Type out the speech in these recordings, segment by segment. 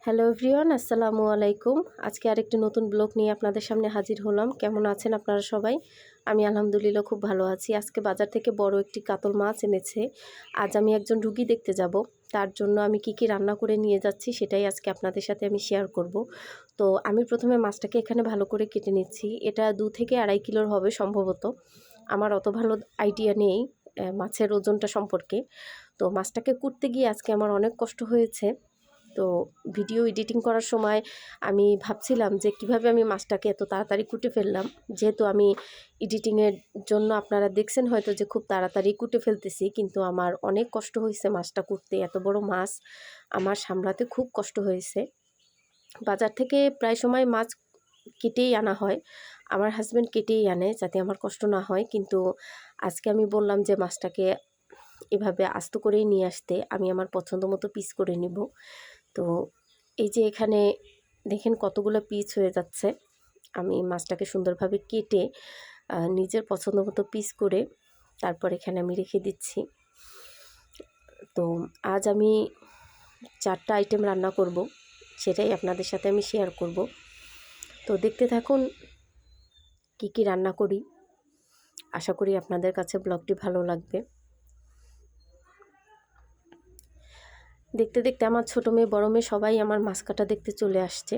Hello everyone, আসসালামু আলাইকুম। আজকে আরেকটি নতুন ব্লগ নিয়ে আপনাদের সামনে হাজির হলাম। কেমন আছেন আপনারা সবাই? আমি আলহামদুলিল্লাহ খুব ভালো আছি। আজকে বাজার থেকে বড় একটি কাতল মাছ এনেছে। আজ আমি একজন রুগী দেখতে যাব। তার জন্য আমি কি রান্না করে নিয়ে যাচ্ছি সেটাই আজকে আপনাদের সাথে আমি শেয়ার করব। তো আমি প্রথমে মাছটাকে এখানে ভালো করে কেটে নিচ্ছি। এটা 2 থেকে আড়াই কিলোর হবে সম্ভবত। আমার অত ভালো আইডিয়া নেই মাছের ওজনটা সম্পর্কে। তো মাছটাকে কুটতে গিয়ে আজকে আমার অনেক কষ্ট হয়েছে। তো ভিডিও এডিটিং করার সময় আমি ভাবছিলাম যে কিভাবে আমি মাছটাকে এত তাড়াতাড়ি কুটে ফেললাম। যেহেতু আমি এডিটিংয়ের জন্য আপনারা দেখছেন হয়তো যে খুব তাড়াতাড়ি কুটে ফেলতেছি, কিন্তু আমার অনেক কষ্ট হয়েছে মাছটা কুটতে। এত বড় মাছ আমার সামলাতে খুব কষ্ট হয়েছে। বাজার থেকে প্রায় সময় মাছ কেটেই আনা হয়। আমার হাজব্যান্ড কেটেই আনে যাতে আমার কষ্ট না হয়, কিন্তু আজকে আমি বললাম যে মাছটাকে এভাবে আস্ত করেই নিয়ে আসতে, আমি আমার পছন্দ মতো পিস করে নিব। তো এই যে এখানে দেখেন কতগুলো পিস হয়ে যাচ্ছে। আমি মাছটাকে সুন্দরভাবে কেটে নিজের পছন্দ মতো পিস করে তারপর এখানে আমি রেখে দিচ্ছি। তো আজ আমি 4টা আইটেম রান্না করব, সেটাই আপনাদের সাথে আমি শেয়ার করব। তো দেখতে থাকুন কি কি রান্না করি। আশা করি আপনাদের কাছে ব্লগটি ভালো লাগবে। দেখতে দেখতে আমার ছোটো মেয়ে বড় মেয়ে সবাই আমার মাছ কাটা দেখতে চলে আসছে।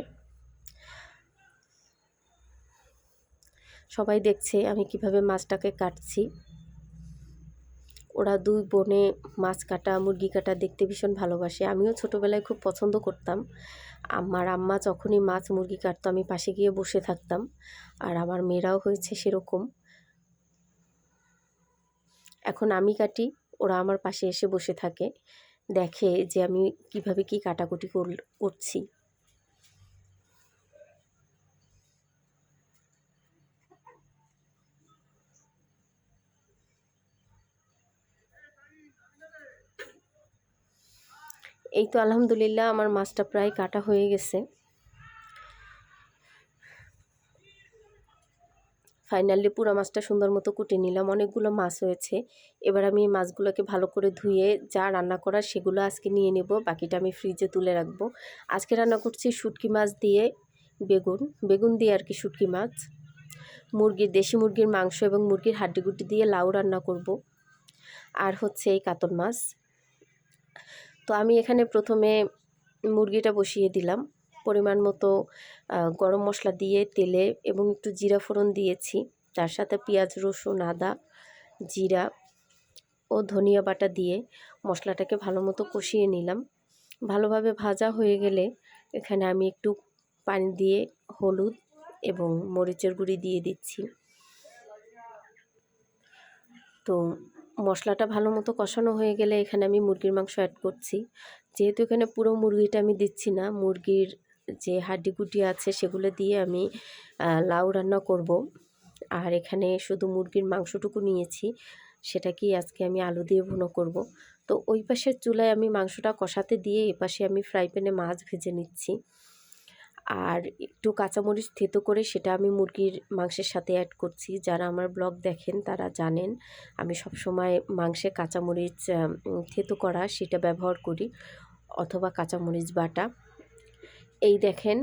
সবাই দেখছে আমি কিভাবে মাছটাকে কাটছি। ওরা 2 বোনে মাছ কাটা মুরগি কাটা দেখতে ভীষণ ভালোবাসে। আমিও ছোটোবেলায় খুব পছন্দ করতাম। আমার আম্মা যখনই মাছ মুরগি কাটতো আমি পাশে গিয়ে বসে থাকতাম। আর আমার মেয়েরাও হয়েছে সেরকম। এখন আমি কাটি, ওরা আমার পাশে এসে বসে থাকে, দেখে যে আমি কিভাবে কি কাটাকুটি করছি। এই তো আলহামদুলিল্লাহ আমার মাছটা প্রায় কাটা হয়ে গেছে। ফাইনালি পুরো মাছটা সুন্দর মতো কুটে নিলাম। অনেকগুলো মাছ হয়েছে। এবার আমি এই মাছগুলোকে ভালো করে ধুয়ে যা রান্না করার সেগুলো আজকে নিয়ে নেব, বাকিটা আমি ফ্রিজে তুলে রাখবো। আজকে রান্না করছি শুটকি মাছ দিয়ে বেগুন দিয়ে আর কি শুটকি মাছ, দেশি মুরগির মাংস এবং মুরগির হাড্ডিগুটি দিয়ে লাউ রান্না করব, আর হচ্ছে এই কাতল মাছ। তো আমি এখানে প্রথমে মুরগিটা বসিয়ে দিলাম। পরিমাণ মতো গরম মশলা দিয়ে তেলে এবং একটু জিরা ফোড়ন দিয়েছি। তার সাথে পেঁয়াজ রসুন আদা জিরা ও ধনিয়া বাটা দিয়ে মশলাটাকে ভালো মতো কষিয়ে নিলাম। ভালোভাবে ভাজা হয়ে গেলে এখানে আমি একটু পানি দিয়ে হলুদ এবং মরিচের গুঁড়ি দিয়ে দিচ্ছি। তো মশলাটা ভালো মতো কষানো হয়ে গেলে এখানে আমি মুরগির মাংস অ্যাড করছি। যেহেতু এখানে পুরো মুরগিটা আমি দিচ্ছি না, মুরগির যে হাড্ডিগুটি আছে সেগুলো দিয়ে আমি লাউ রান্না করব। আর এখানে শুধু মুরগির মাংসটুকু নিয়েছি, সেটাকেই আজকে আমি আলু দিয়ে ভুনো করব। তো ওই পাশের চুলায় আমি মাংসটা কষাতে দিয়ে এপাশে আমি ফ্রাই প্যানে মাছ ভেজে নিচ্ছি। আর একটু কাঁচামরিচ থেতো করে সেটা আমি মুরগির মাংসের সাথে অ্যাড করছি। যারা আমার ব্লগ দেখেন তারা জানেন আমি সবসময় মাংসে কাঁচামরিচ থেতো করা সেটা ব্যবহার করি, অথবা কাঁচামরিচ বাটা। এই দেখেন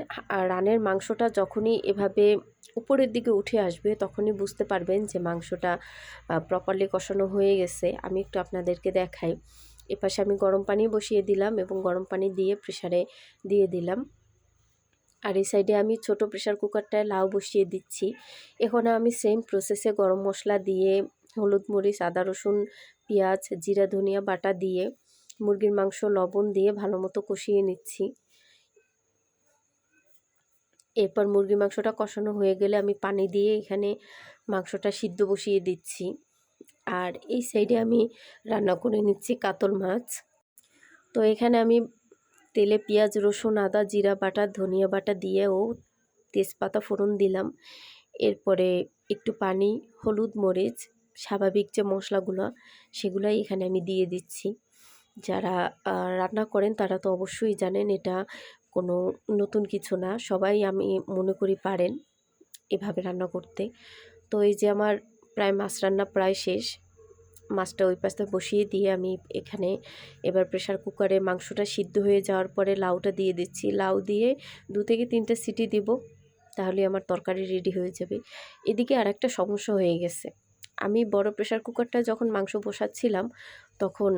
রানের মাংসটা যখনই এভাবে উপরের দিকে উঠে আসবে তখনই বুঝতে পারবেন যে মাংসটা প্রপারলি কষানো হয়ে গেছে। আমি একটু আপনাদেরকে দেখাই। এপাশে আমি গরম পানি বসিয়ে দিলাম এবং গরম পানি দিয়ে প্রেসারে দিয়ে দিলাম। আর এই সাইডে আমি ছোট প্রেসার কুকারটায় লাউ বসিয়ে দিচ্ছি। এখানে আমি সেম প্রসেসে গরম মশলা দিয়ে হলুদ মরিচ আদা রসুন পেঁয়াজ জিরা ধনিয়া বাটা দিয়ে মুরগির মাংস লবণ দিয়ে ভালো মতো কষিয়ে নিচ্ছি। এরপর মুরগির মাংসটা কষানো হয়ে গেলে আমি পানি দিয়ে এখানে মাংসটা সিদ্ধ বসিয়ে দিচ্ছি। আর এই সাইডে আমি রান্না করে নিচ্ছি কাতল মাছ। তো এখানে আমি তেলে পেঁয়াজ রসুন আদা জিরা বাটা ধনিয়া বাটা দিয়ে ও তেজপাতা ফোড়ন দিলাম। এরপরে একটু পানি হলুদ মরিচ স্বাভাবিক যে মশলাগুলো সেগুলাই এখানে আমি দিয়ে দিচ্ছি। যারা রান্না করেন তারা তো অবশ্যই জানেন, এটা কোনো নতুন কিছু না, সবাই আমি মনে করি পারেন এভাবে রান্না করতে। তো এই যে আমার প্রায় মাছ রান্না প্রায় শেষ। মাছটা ওই পাশে বসিয়ে দিয়ে আমি এখানে এবার প্রেশার কুকারে মাংসটা সিদ্ধ হয়ে যাওয়ার পরে লাউটা দিয়ে দিচ্ছি। লাউ দিয়ে 2 থেকে 3টা সিটি দিব, তাহলে আমার তরকারি রেডি হয়ে যাবে। এদিকে আরেকটা সমস্যা হয়ে গেছে, আমি বড় প্রেশার কুকারটা যখন মাংস বসাচ্ছিলাম তখন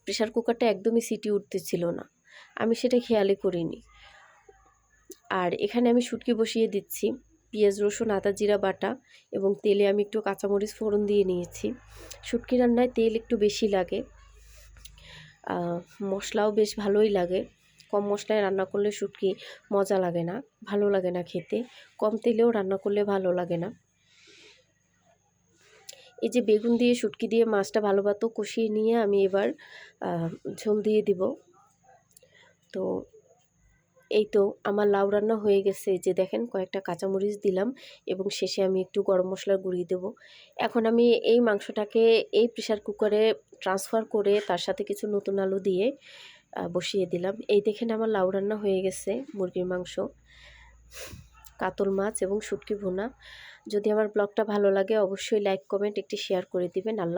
প্রেশার কুকারটা একদমই সিটি উঠতেছিল না, আমি সেটা খেয়ালই করিনি। আর এখানে আমি শুটকি বসিয়ে দিচ্ছি, পেঁয়াজ রসুন আদা জিরা বাটা এবং তেলে আমি একটু কাঁচামরিচ ফোড়ন দিয়ে নিয়েছি। শুটকি রান্নায় তেল একটু বেশি লাগে, মশলাও বেশ ভালোই লাগে। কম মশলায় রান্না করলে শুটকি মজা লাগে না, ভালো লাগে না খেতে। কম তেলেও রান্না করলে ভালো লাগে না। এই যে বেগুন দিয়ে শুটকি দিয়ে মাছটা ভালোমতো কষিয়ে নিয়ে আমি এবার ঝোল দিয়ে দিব। তো এই তো আমার লাউ রান্না হয়ে গেছে, যে দেখেন কয়েকটা কাঁচামরিচ দিলাম এবং শেষে আমি একটু গরম মশলার গুঁড়ি দেব। এখন আমি এই মাংসটাকে এই প্রেশার কুকারে ট্রান্সফার করে তার সাথে কিছু নতুন আলু দিয়ে বসিয়ে দিলাম। এই দেখেন আমার লাউ রান্না হয়ে গেছে, মুরগির মাংস, কাতল মাছ এবং শুটকি ভুনা। যদি আমার ব্লগটা ভালো লাগে অবশ্যই লাইক কমেন্ট একটি শেয়ার করে দিবেন। আল্লাহ।